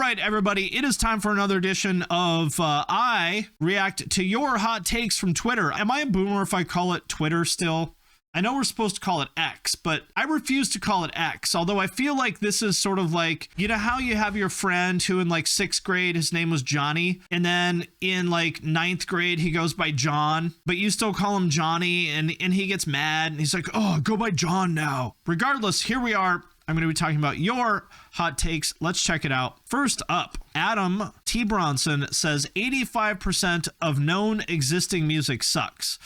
right, everybody, it is time for another edition of I React to Your Hot Takes from Twitter. Am I a boomer if I call it Twitter still? I know we're supposed to call it X, but I refuse to call it X, although I feel like this is sort of like, you know how you have your friend who in like 6th grade, his name was Johnny, and then in like 9th grade, he goes by John, but you still call him Johnny, and he gets mad, and he's like, oh, go by John now. Regardless, here we are. I'm going to be talking about your hot takes. Let's check it out. First up, Adam T. Bronson says 85% of known existing music sucks.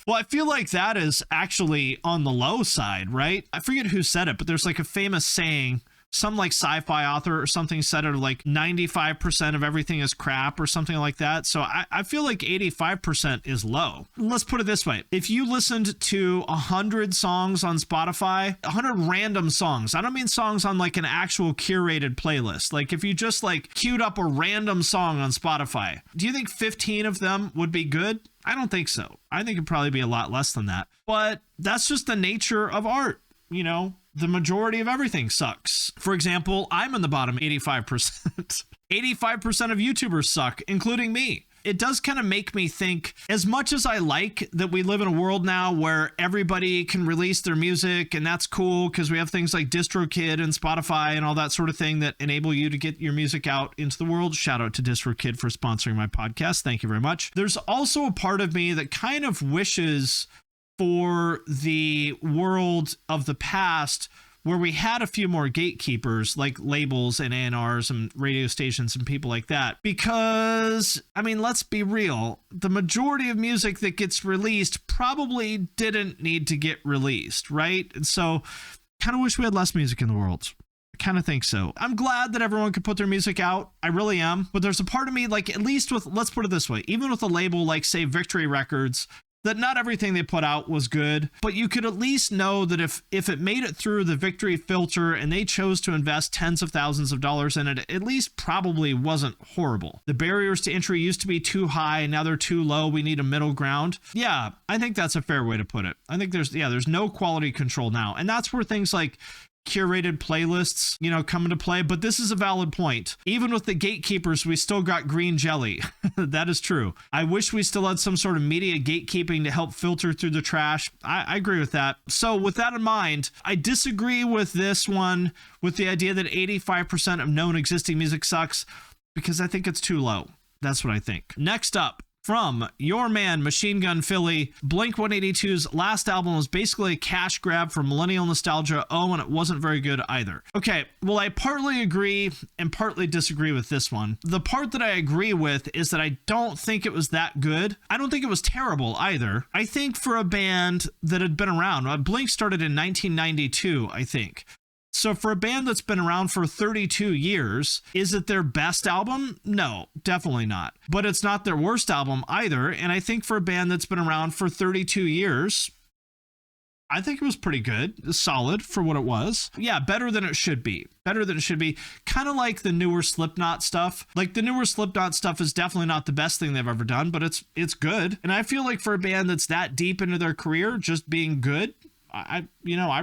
Well, I feel like that is actually on the low side, right? I forget who said it, but there's like a famous saying, some like sci-fi author or something said it, like 95% of everything is crap or something like that. So I feel like 85% is low. Let's put it this way. If you listened to 100 songs on Spotify, 100 random songs, I don't mean songs on like an actual curated playlist. Like if you just like queued up a random song on Spotify, do you think 15 of them would be good? I don't think so. I think it'd probably be a lot less than that. But that's just the nature of art. You know, the majority of everything sucks. For example, I'm in the bottom 85%. 85% of YouTubers suck, including me. It does kind of make me think, as much as I like that we live in a world now where everybody can release their music, and that's cool because we have things like DistroKid and Spotify and all that sort of thing that enable you to get your music out into the world. Shout out to DistroKid for sponsoring my podcast. Thank you very much. There's also a part of me that kind of wishes for the world of the past where we had a few more gatekeepers like labels and A&Rs and radio stations and people like that. Because, I mean, let's be real, the majority of music that gets released probably didn't need to get released, right? And so kind of wish we had less music in the world. I kind of think so. I'm glad that everyone could put their music out. I really am. But there's a part of me, like, at least with, let's put it this way, even with a label like, say, Victory Records, that not everything they put out was good, but you could at least know that if it made it through the Victory filter and they chose to invest tens of thousands of dollars in it, at least probably wasn't horrible. The barriers to entry used to be too high, now they're too low. We need a middle ground. Yeah, I think that's a fair way to put it. I think there's no quality control now. And that's where things like curated playlists, you know, come into play. But this is a valid point. Even with the gatekeepers, we still got green jelly. That is true. I wish we still had some sort of media gatekeeping to help filter through the trash. I agree with that. So with that in mind, I disagree with this one, with the idea that 85% of known existing music sucks, because I think it's too low. That's what I think. Next up, from your man, Machine Gun Philly, Blink-182's last album was basically a cash grab for millennial nostalgia. Oh, and it wasn't very good either. Okay, well, I partly agree and partly disagree with this one. The part that I agree with is that I don't think it was that good. I don't think it was terrible either. I think for a band that had been around, Blink started in 1992, I think. So for a band that's been around for 32 years, is it their best album? No, definitely not. But it's not their worst album either. And I think for a band that's been around for 32 years, I think it was pretty good, solid for what it was. Yeah, better than it should be. Better than it should be. Kind of like the newer Slipknot stuff. Like the newer Slipknot stuff is definitely not the best thing they've ever done, but it's good. And I feel like for a band that's that deep into their career, just being good, I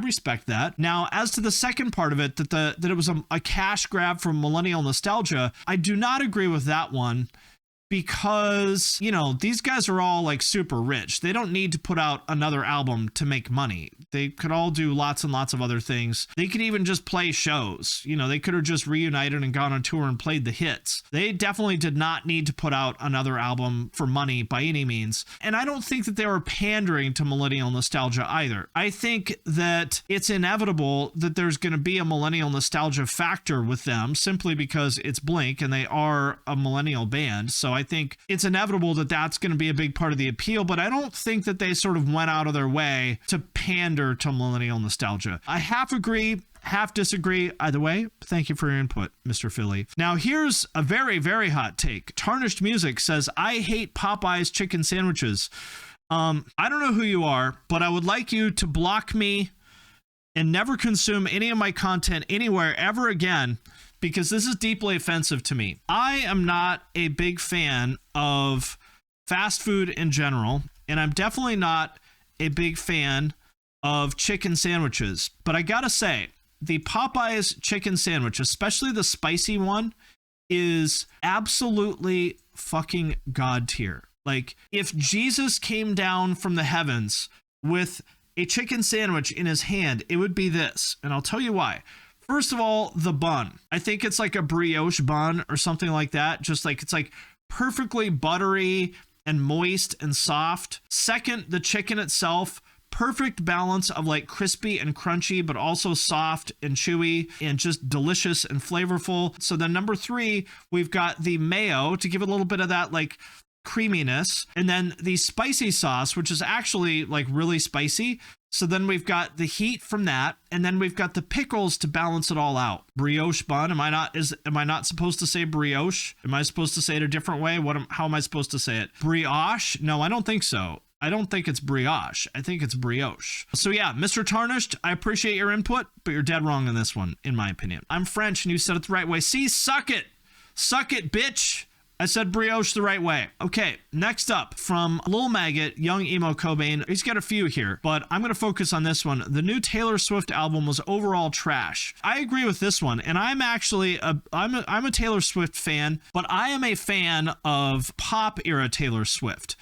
respect that. Now, as to the second part of it, that it was a cash grab from millennial nostalgia, I do not agree with that one. Because, you know, these guys are all like super rich. They don't need to put out another album to make money. They could all do lots and lots of other things. They could even just play shows. You know, they could have just reunited and gone on tour and played the hits. They definitely did not need to put out another album for money by any means. And I don't think that they were pandering to millennial nostalgia either. I think that it's inevitable that there's going to be a millennial nostalgia factor with them simply because it's Blink and they are a millennial band. So I think it's inevitable that that's going to be a big part of the appeal, but I don't think that they sort of went out of their way to pander to millennial nostalgia. I half agree, half disagree. Either way, thank you for your input, Mr. Philly. Now, here's a very, very hot take. Tarnished Music says, I hate Popeyes chicken sandwiches. I don't know who you are, but I would like you to block me and never consume any of my content anywhere ever again, because this is deeply offensive to me. I am not a big fan of fast food in general, and I'm definitely not a big fan of chicken sandwiches. But I gotta say, the Popeyes chicken sandwich, especially the spicy one, is absolutely fucking god tier. Like, if Jesus came down from the heavens with a chicken sandwich in his hand, it would be this. And I'll tell you why. First of all, the bun. I think it's like a brioche bun or something like that. Just like, it's like perfectly buttery and moist and soft. Second, the chicken itself. Perfect balance of like crispy and crunchy, but also soft and chewy and just delicious and flavorful. So then number 3, we've got the mayo to give it a little bit of that like creaminess, and then the spicy sauce, which is actually like really spicy. So then we've got the heat from that, and then we've got the pickles to balance it all out. Brioche bun. Am I not supposed to say brioche? Am I supposed to say it a different way? How am I supposed to say it? Brioche? No, I don't think so. I don't think it's brioche. I think it's brioche. So yeah, Mr. Tarnished, I appreciate your input, but you're dead wrong on this one, in my opinion. I'm French and you said it the right way. See, suck it. Suck it, bitch. I said brioche the right way. Okay, next up from Lil Maggot, Young Emo Cobain. He's got a few here, but I'm going to focus on this one. The new Taylor Swift album was overall trash. I agree with this one, and I'm actually I'm a Taylor Swift fan, but I am a fan of pop era Taylor Swift.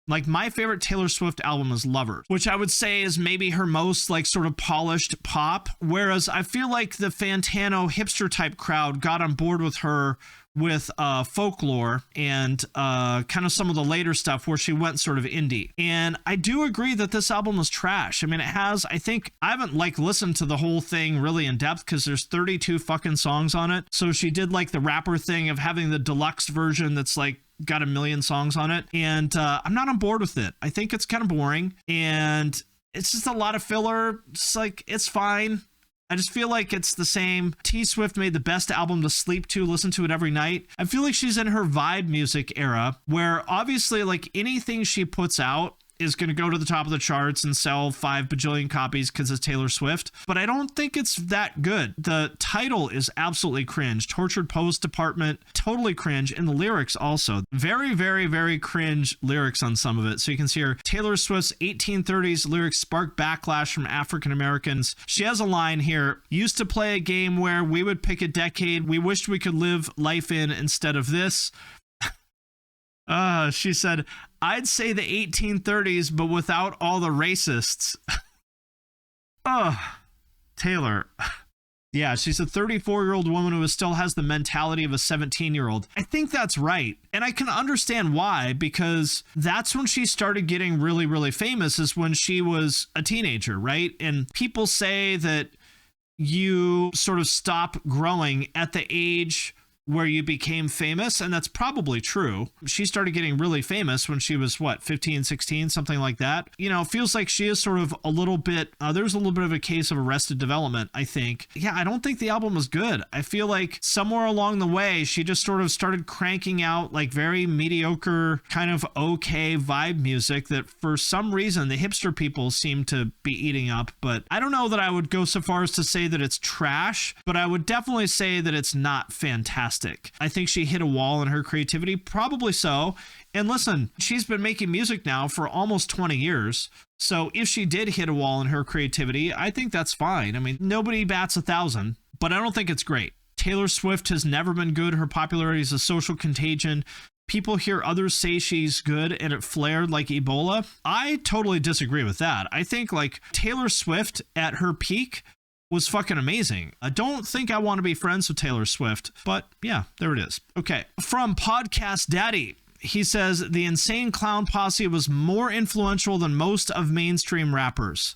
Like, my favorite Taylor Swift album is Lovers, which I would say is maybe her most like sort of polished pop. Whereas I feel like the Fantano hipster type crowd got on board with her with Folklore and kind of some of the later stuff where she went sort of indie. And I do agree that this album was trash. I mean, it has, I think, I haven't like listened to the whole thing really in depth because there's 32 fucking songs on it. So she did like the rapper thing of having the deluxe version that's like got a million songs on it, and I'm not on board with it. I think it's kind of boring, and it's just a lot of filler. It's like, it's fine. I just feel like it's the same. T Swift made the best album to sleep to, listen to it every night. I feel like she's in her vibe music era, where obviously like anything she puts out is going to go to the top of the charts and sell 5 bajillion copies because it's Taylor Swift. But I don't think it's that good. The title is absolutely cringe. Tortured Post Department, totally cringe. And the lyrics also. Very, very, very cringe lyrics on some of it. So you can see here, Taylor Swift's 1830s lyrics spark backlash from African Americans. She has a line here, used to play a game where we would pick a decade we wished we could live life in instead of this. She said, I'd say the 1830s, but without all the racists. Taylor. Yeah, she's a 34-year-old woman who still has the mentality of a 17-year-old. I think that's right. And I can understand why, because that's when she started getting really, really famous, is when she was a teenager, right? And people say that you sort of stop growing at the age where you became famous, and that's probably true. She started getting really famous when she was, 15, 16, something like that. You know, it feels like she is sort of a little bit, there's a little bit of a case of Arrested Development, I think. Yeah, I don't think the album was good. I feel like somewhere along the way, she just sort of started cranking out like very mediocre, kind of okay vibe music that for some reason the hipster people seem to be eating up. But I don't know that I would go so far as to say that it's trash, but I would definitely say that it's not fantastic. I think she hit a wall in her creativity, probably so. And listen, she's been making music now for almost 20 years. So if she did hit a wall in her creativity, I think that's fine. I mean, nobody bats 1,000, but I don't think it's great. Taylor Swift has never been good. Her popularity is a social contagion. People hear others say she's good and it flared like Ebola. I totally disagree with that. I think like Taylor Swift at her peak was fucking amazing. I don't think I want to be friends with Taylor Swift, but yeah, there it is. Okay, from Podcast Daddy, he says, the Insane Clown Posse was more influential than most of mainstream rappers.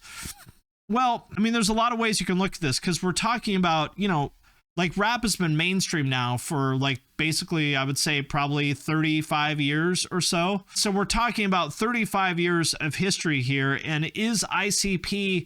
Well, I mean, there's a lot of ways you can look at this, because we're talking about, you know, like rap has been mainstream now for like basically, I would say probably 35 years or so. So we're talking about 35 years of history here, and is ICP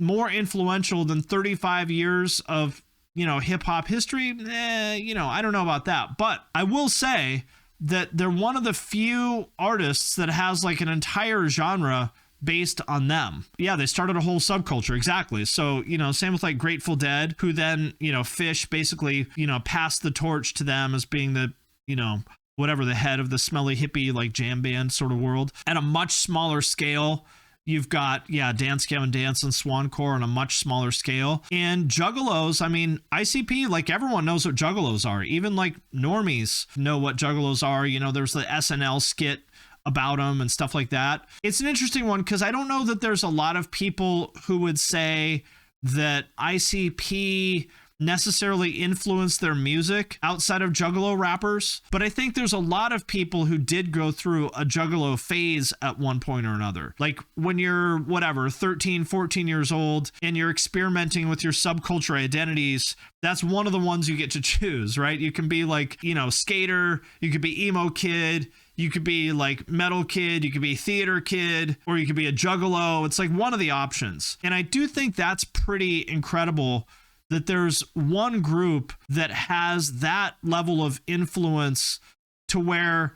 more influential than 35 years of, you know, hip hop history? You know, I don't know about that, but I will say that they're one of the few artists that has like an entire genre based on them. Yeah, they started a whole subculture. Exactly. So, you know, same with like Grateful Dead, who then, you know, Fish basically, you know, passed the torch to them as being the, you know, whatever, the head of the smelly hippie like jam band sort of world at a much smaller scale. You've got, Dance Gavin Dance and Swancore on a much smaller scale. And Juggalos, I mean, ICP, like everyone knows what Juggalos are. Even like normies know what Juggalos are. You know, there's the SNL skit about them and stuff like that. It's an interesting one because I don't know that there's a lot of people who would say that ICP necessarily influence their music outside of Juggalo rappers, but I think there's a lot of people who did go through a Juggalo phase at one point or another. Like when you're 13, 14 years old and you're experimenting with your subculture identities, that's one of the ones you get to choose, right? You can be like, skater, you could be emo kid, you could be like metal kid, you could be theater kid, or you could be a Juggalo. It's like one of the options. And I do think that's pretty incredible that there's one group that has that level of influence to where,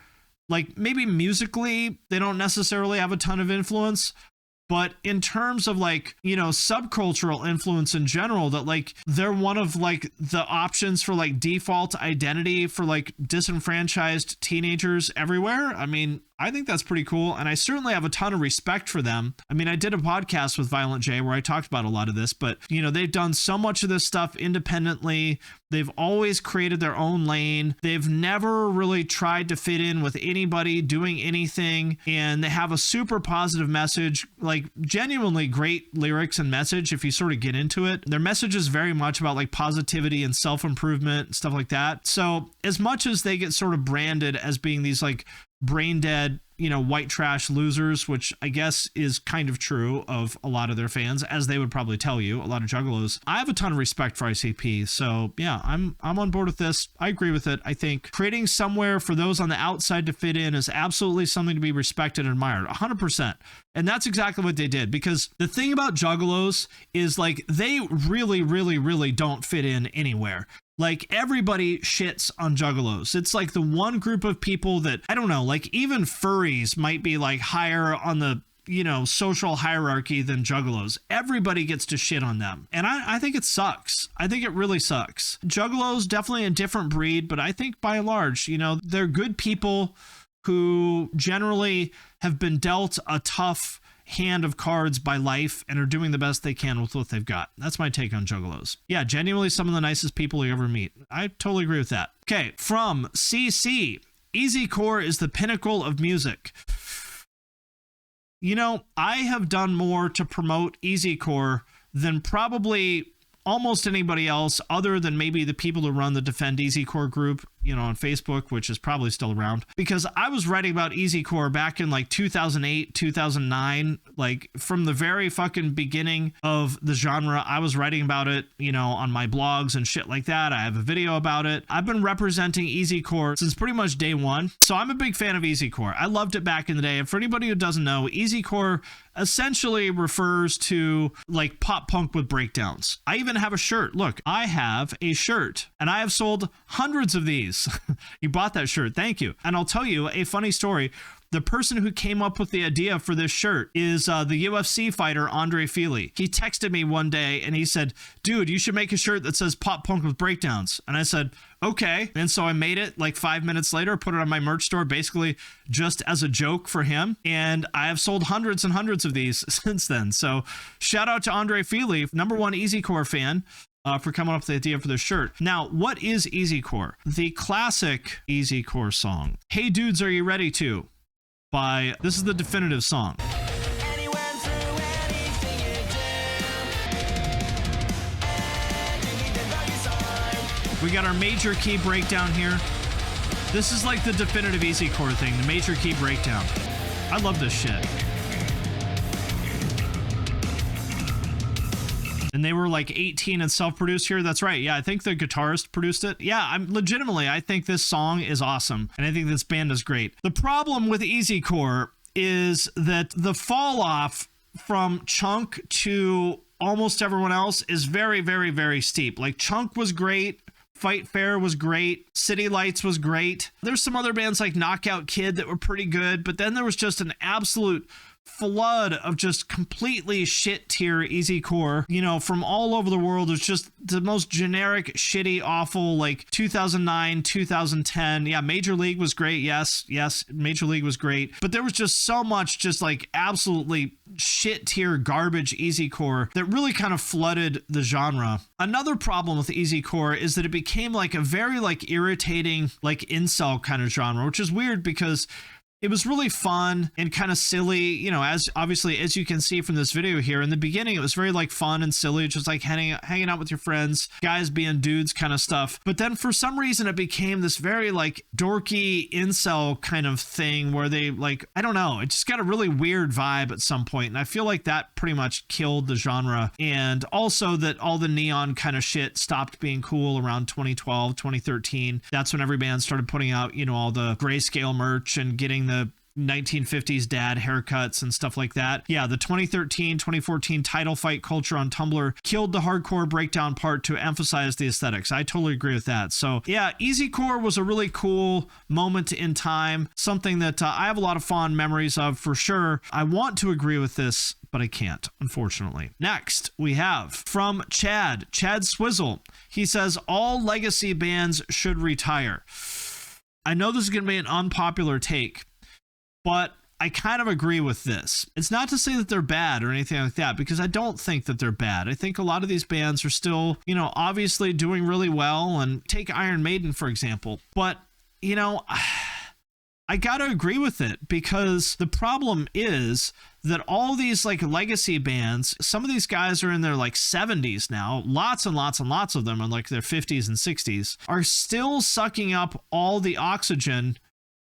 like, maybe musically they don't necessarily have a ton of influence, but in terms of like, subcultural influence in general, that like they're one of like the options for like default identity for like disenfranchised teenagers everywhere. I mean, I think that's pretty cool. And I certainly have a ton of respect for them. I mean, I did a podcast with Violent J where I talked about a lot of this, but they've done so much of this stuff independently. They've always created their own lane. They've never really tried to fit in with anybody doing anything. And they have a super positive message, like genuinely great lyrics and message. If you sort of get into it, their message is very much about like positivity and self-improvement and stuff like that. So as much as they get sort of branded as being these like brain dead, white trash losers, which I guess is kind of true of a lot of their fans, as they would probably tell you, a lot of Juggalos. I have a ton of respect for ICP. So yeah, I'm on board with this. I agree with it. I think creating somewhere for those on the outside to fit in is absolutely something to be respected and admired, 100%. And that's exactly what they did, because the thing about Juggalos is like they really, really, really don't fit in anywhere. Like everybody shits on Juggalos. It's like the one group of people that, I don't know, like even furries might be like higher on the, social hierarchy than Juggalos. Everybody gets to shit on them. And I think it sucks. I think it really sucks. Juggalos, definitely a different breed, but I think by and large, they're good people who generally have been dealt a tough hand of cards by life and are doing the best they can with what they've got. That's my take on Juggalos. Yeah, genuinely some of the nicest people you ever meet. I totally agree with that. Okay, from CC, Easycore is the pinnacle of music. I have done more to promote Easycore than probably almost anybody else, other than maybe the people who run the Defend Easycore group, on Facebook, which is probably still around, because I was writing about Easycore back in like 2008, 2009, like from the very fucking beginning of the genre. I was writing about it, on my blogs and shit like that. I have a video about it. I've been representing Easycore since pretty much day one. So I'm a big fan of Easycore. I loved it back in the day. And for anybody who doesn't know, Easycore essentially refers to like pop punk with breakdowns. I even have a shirt. Look, I have a shirt and I have sold hundreds of these. You bought that shirt. Thank you. And I'll tell you a funny story. The person who came up with the idea for this shirt is the UFC fighter Andre Fili. He texted me one day and he said, dude, you should make a shirt that says pop punk with breakdowns. And I said, okay. And so I made it like 5 minutes later, put it on my merch store, basically just as a joke for him. And I have sold hundreds and hundreds of these since then. So shout out to Andre Fili, #1 Easycore fan, for coming up with the idea for this shirt. Now, what is Easycore? The classic Easycore song, Hey Dudes, Are You Ready To? This is the definitive song. We got our major key breakdown here. This is like the definitive Easycore thing, the major key breakdown. I love this shit. And they were like 18 and self-produced here. That's right. Yeah, I think the guitarist produced it. Yeah, I think this song is awesome. And I think this band is great. The problem with Easycore is that the fall off from Chunk to almost everyone else is very, very, very steep. Like Chunk was great. Fight Fair was great. City Lights was great. There's some other bands like Knockout Kid that were pretty good. But then there was just an absolute flood of just completely shit tier Easycore, you know, from all over the world. It's just the most generic, shitty, awful, like 2009, 2010. Yeah, Major League was great. Yes, Major League was great. But there was just so much just like absolutely shit tier garbage Easycore that really kind of flooded the genre. Another problem with Easycore is that it became like a very like irritating like incel kind of genre, which is weird because it was really fun and kind of silly, you know, as obviously, as you can see from this video here. In the beginning, it was very like fun and silly, just like hanging out with your friends, guys being dudes kind of stuff. But then for some reason, it became this very like dorky incel kind of thing where they like, I don't know, it just got a really weird vibe at some point. And I feel like that pretty much killed the genre. And also that all the neon kind of shit stopped being cool around 2012, 2013. That's when every band started putting out, you know, all the grayscale merch and getting the 1950s dad haircuts and stuff like that. Yeah, the 2013, 2014 title fight culture on Tumblr killed the hardcore breakdown part to emphasize the aesthetics. I totally agree with that. So yeah, Easycore was a really cool moment in time, something that I have a lot of fond memories of for sure. I want to agree with this, but I can't, unfortunately. Next, we have from Chad Swizzle. He says, all legacy bands should retire. I know this is going to be an unpopular take, but I kind of agree with this. It's not to say that they're bad or anything like that, because I don't think that they're bad. I think a lot of these bands are still, you know, obviously doing really well. And take Iron Maiden, for example. But, you know, I got to agree with it, because the problem is that all these like legacy bands, some of these guys are in their like 70s now, lots and lots and lots of them in like their 50s and 60s, are still sucking up all the oxygen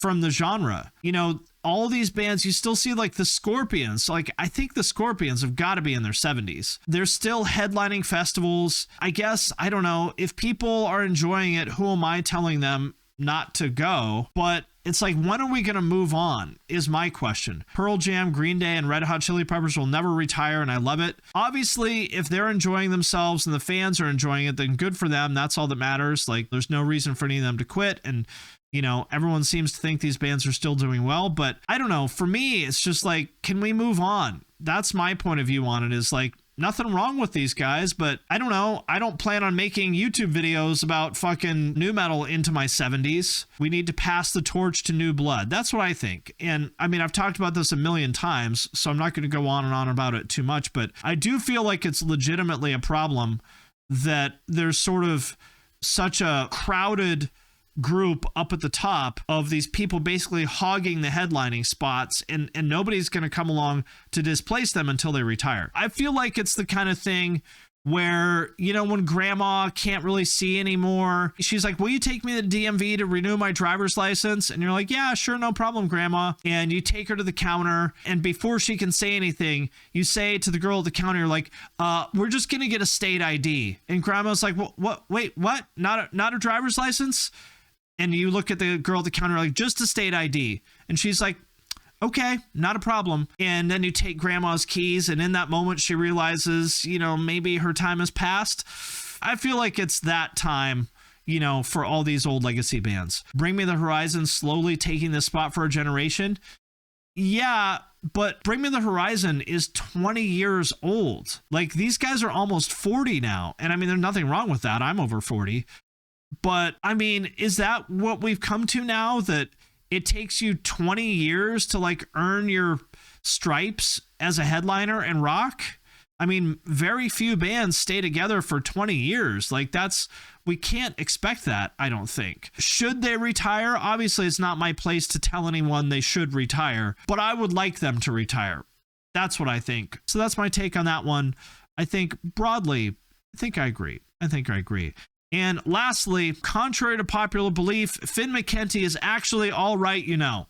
from the genre. You know, all these bands, you still see like the Scorpions. Like, I think the Scorpions have got to be in their 70s. They're still headlining festivals. I guess, I don't know, if people are enjoying it, who am I telling them not to go? But it's like, when are we going to move on is my question. Pearl Jam, Green Day, and Red Hot Chili Peppers will never retire, and I love it. Obviously, if they're enjoying themselves and the fans are enjoying it, then good for them. That's all that matters. Like, there's no reason for any of them to quit. And you know, everyone seems to think these bands are still doing well, but I don't know. For me, it's just like, can we move on? That's my point of view on it, is like, nothing wrong with these guys, but I don't know. I don't plan on making YouTube videos about fucking nu metal into my 70s. We need to pass the torch to new blood. That's what I think. And I mean, I've talked about this a million times, so I'm not going to go on and on about it too much, but I do feel like it's legitimately a problem that there's sort of such a crowded group up at the top of these people basically hogging the headlining spots, and nobody's going to come along to displace them until they retire. I feel like it's the kind of thing where, you know, when grandma can't really see anymore, she's like, will you take me to the DMV to renew my driver's license? And you're like, yeah, sure, no problem, grandma. And you take her to the counter, and before she can say anything, you say to the girl at the counter, you're like, we're just going to get a state ID. And grandma's like, what? Wait, what? Not a driver's license? And you look at the girl at the counter like, just a state ID. And she's like, okay, not a problem. And then you take grandma's keys, and in that moment she realizes, you know, maybe her time has passed. I feel like it's that time, you know, for all these old legacy bands. Bring Me the Horizon slowly taking this spot for a generation. Yeah, but Bring Me the Horizon is 20 years old. Like, these guys are almost 40 now. And I mean, there's nothing wrong with that. I'm over 40. But I mean, is that what we've come to now, that it takes you 20 years to like earn your stripes as a headliner and rock? I mean, very few bands stay together for 20 years. Like, we can't expect that, I don't think. Should they retire? Obviously, it's not my place to tell anyone they should retire, but I would like them to retire. That's what I think. So that's my take on that one. I think broadly, I agree. And lastly, contrary to popular belief, Finn Mckenty is actually all right, you know.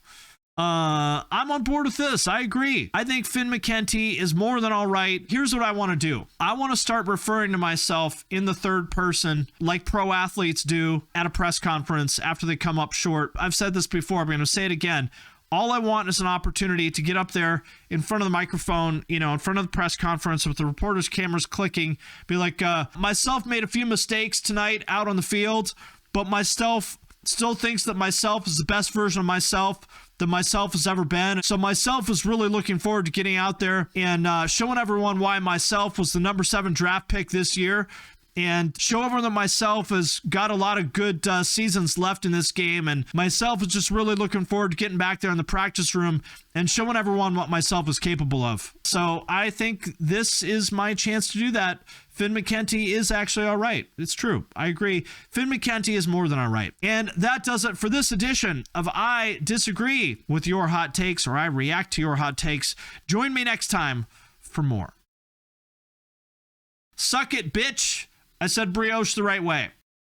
I'm on board with this. I agree. I think Finn Mckenty is more than all right. Here's what I want to do. I want to start referring to myself in the third person like pro athletes do at a press conference after they come up short. I've said this before, I'm going to say it again. All I want is an opportunity to get up there in front of the microphone, you know, in front of the press conference with the reporters' cameras clicking, be like, myself made a few mistakes tonight out on the field, but myself still thinks that myself is the best version of myself that myself has ever been. So myself is really looking forward to getting out there and showing everyone why myself was the number 7 draft pick this year, and show everyone that myself has got a lot of good seasons left in this game. And myself is just really looking forward to getting back there in the practice room and showing everyone what myself is capable of. So I think this is my chance to do that. Finn Mckenty is actually all right. It's true. I agree. Finn Mckenty is more than all right. And that does it for this edition of I Disagree with Your Hot Takes, or I React to Your Hot Takes. Join me next time for more. Suck it, bitch. I said brioche the right way.